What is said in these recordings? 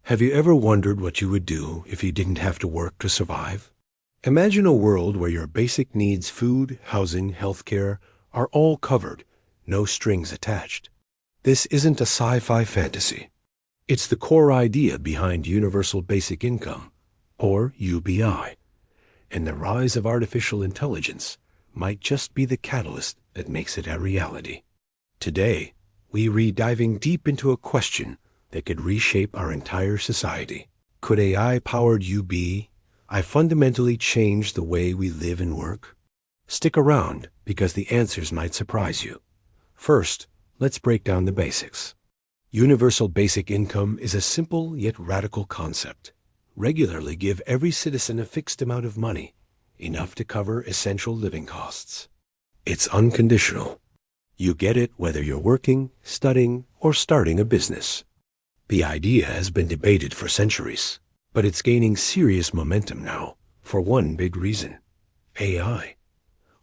Have you ever wondered what you would do if you didn't have to work to survive? Imagine a world where your basic needs, food, housing, healthcare, are all covered, no strings attached. This isn't a sci-fi fantasy. It's the core idea behind Universal Basic Income, or UBI. And the rise of artificial intelligence might just be the catalyst that makes it a reality. Today, we are diving deep into a question that could reshape our entire society. Could AI-powered UBI fundamentally change the way we live and work? Stick around, because the answers might surprise you. First, let's break down the basics. Universal Basic Income is a simple yet radical concept. Regularly give every citizen a fixed amount of money, enough to cover essential living costs. It's unconditional. You get it whether you're working, studying, or starting a business. The idea has been debated for centuries, but it's gaining serious momentum now, for one big reason: AI.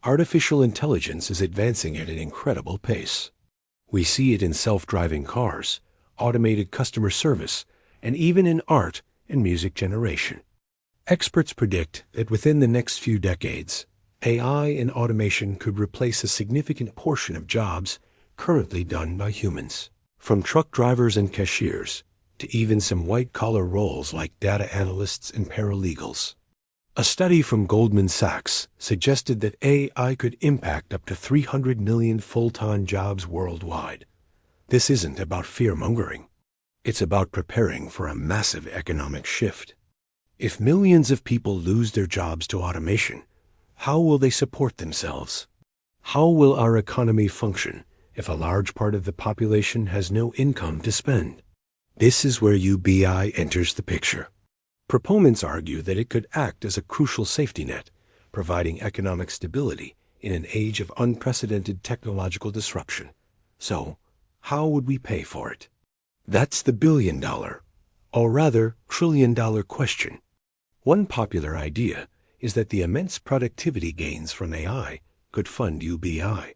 Artificial intelligence is advancing at an incredible pace. We see it in self-driving cars, automated customer service, and even in art and music generation. Experts predict that within the next few decades, AI and automation could replace a significant portion of jobs currently done by humans. From truck drivers and cashiers, to even some white-collar roles like data analysts and paralegals. A study from Goldman Sachs suggested that AI could impact up to 300 million full-time jobs worldwide. This isn't about fear-mongering. It's about preparing for a massive economic shift. If millions of people lose their jobs to automation, how will they support themselves? How will our economy function if a large part of the population has no income to spend? This is where UBI enters the picture. Proponents argue that it could act as a crucial safety net, providing economic stability in an age of unprecedented technological disruption. So, how would we pay for it? That's the billion-dollar, or rather trillion-dollar question. One popular idea is that the immense productivity gains from AI could fund UBI.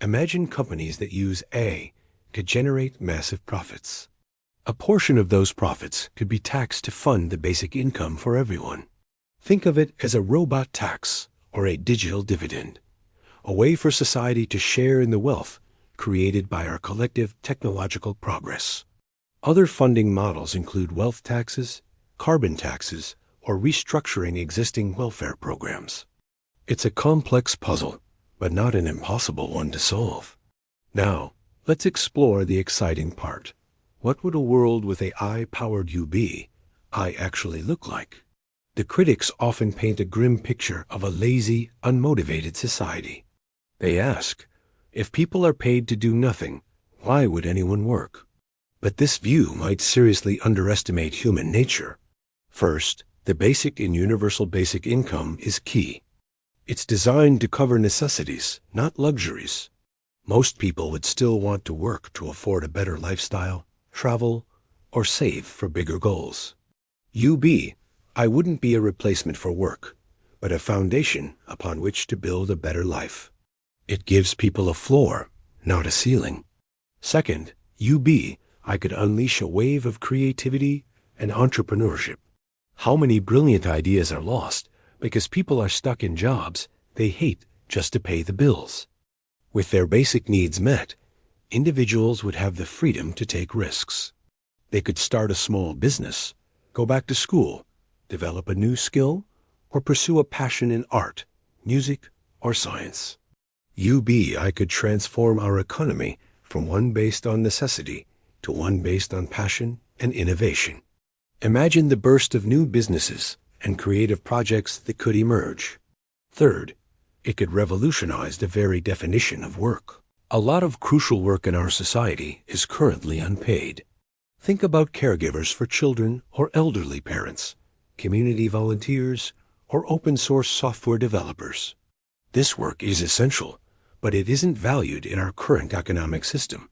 Imagine companies that use AI to generate massive profits. A portion of those profits could be taxed to fund the basic income for everyone. Think of it as a robot tax or a digital dividend, a way for society to share in the wealth created by our collective technological progress. Other funding models include wealth taxes, carbon taxes, or restructuring existing welfare programs. It's a complex puzzle, but not an impossible one to solve. Now, let's explore the exciting part. What would a world with AI-powered UBI actually look like? The critics often paint a grim picture of a lazy, unmotivated society. They ask, if people are paid to do nothing, why would anyone work? But this view might seriously underestimate human nature. First, the basic and universal basic income is key. It's designed to cover necessities, not luxuries. Most people would still want to work to afford a better lifestyle, travel, or save for bigger goals. UBI wouldn't be a replacement for work, but a foundation upon which to build a better life. It gives people a floor, not a ceiling. Second, UBI could unleash a wave of creativity and entrepreneurship. How many brilliant ideas are lost because people are stuck in jobs they hate just to pay the bills? With their basic needs met, individuals would have the freedom to take risks. They could start a small business, go back to school, develop a new skill, or pursue a passion in art, music, or science. UBI could transform our economy from one based on necessity to one based on passion and innovation. Imagine the burst of new businesses and creative projects that could emerge. Third, it could revolutionize the very definition of work. A lot of crucial work in our society is currently unpaid. Think about caregivers for children or elderly parents, community volunteers, or open-source software developers. This work is essential, but it isn't valued in our current economic system.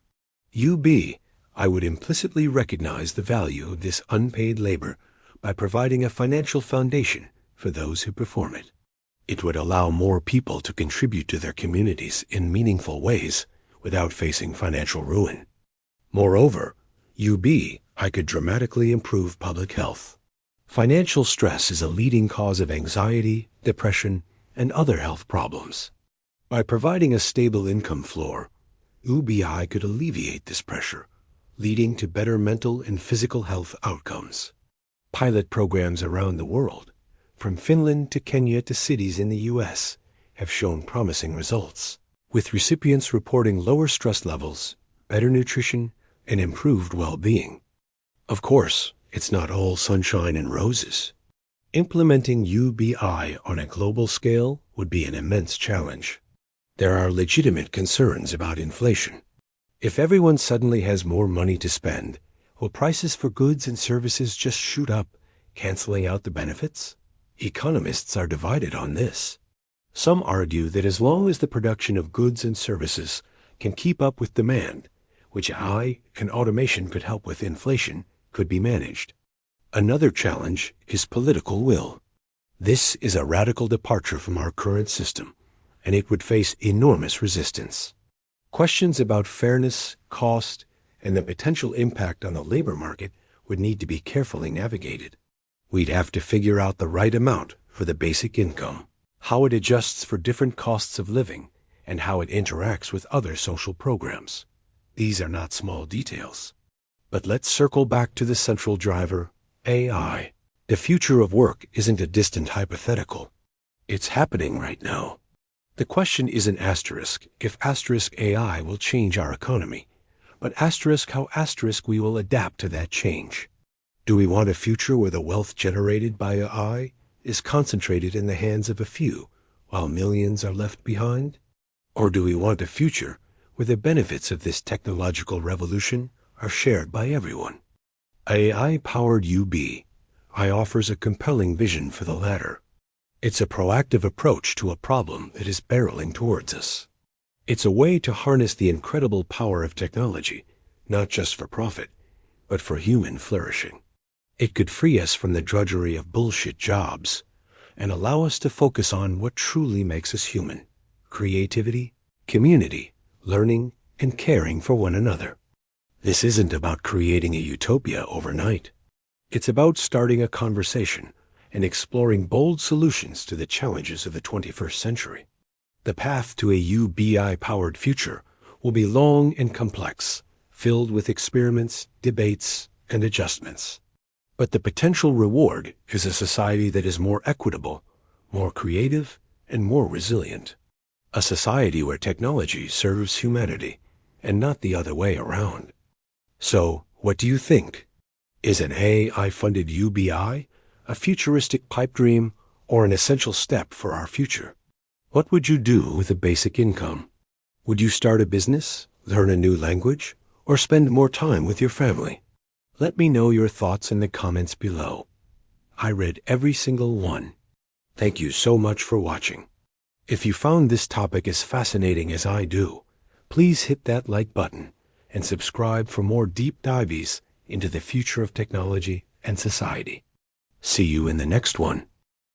UBI would implicitly recognize the value of this unpaid labor by providing a financial foundation for those who perform it. It would allow more people to contribute to their communities in meaningful ways without facing financial ruin. Moreover, UBI I could dramatically improve public health. Financial stress is a leading cause of anxiety, depression, and other health problems. By providing a stable income floor, UBI could alleviate this pressure, leading to better mental and physical health outcomes. Pilot programs around the world, from Finland to Kenya to cities in the U.S., have shown promising results, with recipients reporting lower stress levels, better nutrition, and improved well-being. Of course, it's not all sunshine and roses. Implementing UBI on a global scale would be an immense challenge. There are legitimate concerns about inflation. If everyone suddenly has more money to spend, will prices for goods and services just shoot up, canceling out the benefits? Economists are divided on this. Some argue that as long as the production of goods and services can keep up with demand, which AI and automation could help with inflation, could be managed. Another challenge is political will. This is a radical departure from our current system, and it would face enormous resistance. Questions about fairness, cost, and the potential impact on the labor market would need to be carefully navigated. We'd have to figure out the right amount for the basic income, how it adjusts for different costs of living, and how it interacts with other social programs. These are not small details. But let's circle back to the central driver, AI. The future of work isn't a distant hypothetical. It's happening right now. The question isn't asterisk if asterisk AI will change our economy, but asterisk how asterisk we will adapt to that change. Do we want a future where the wealth generated by AI is concentrated in the hands of a few, while millions are left behind? Or do we want a future where the benefits of this technological revolution are shared by everyone? AI-powered UBI offers a compelling vision for the latter. It's a proactive approach to a problem that is barreling towards us. It's a way to harness the incredible power of technology, not just for profit, but for human flourishing. It could free us from the drudgery of bullshit jobs and allow us to focus on what truly makes us human: creativity, community, learning, and caring for one another. This isn't about creating a utopia overnight. It's about starting a conversation and exploring bold solutions to the challenges of the 21st century. The path to a UBI-powered future will be long and complex, filled with experiments, debates, and adjustments. But the potential reward is a society that is more equitable, more creative, and more resilient. A society where technology serves humanity, and not the other way around. So, what do you think? Is an AI-funded UBI a futuristic pipe dream or an essential step for our future? What would you do with a basic income? Would you start a business, learn a new language, or spend more time with your family? Let me know your thoughts in the comments below. I read every single one. Thank you so much for watching. If you found this topic as fascinating as I do, please hit that like button and subscribe for more deep dives into the future of technology and society. See you in the next one.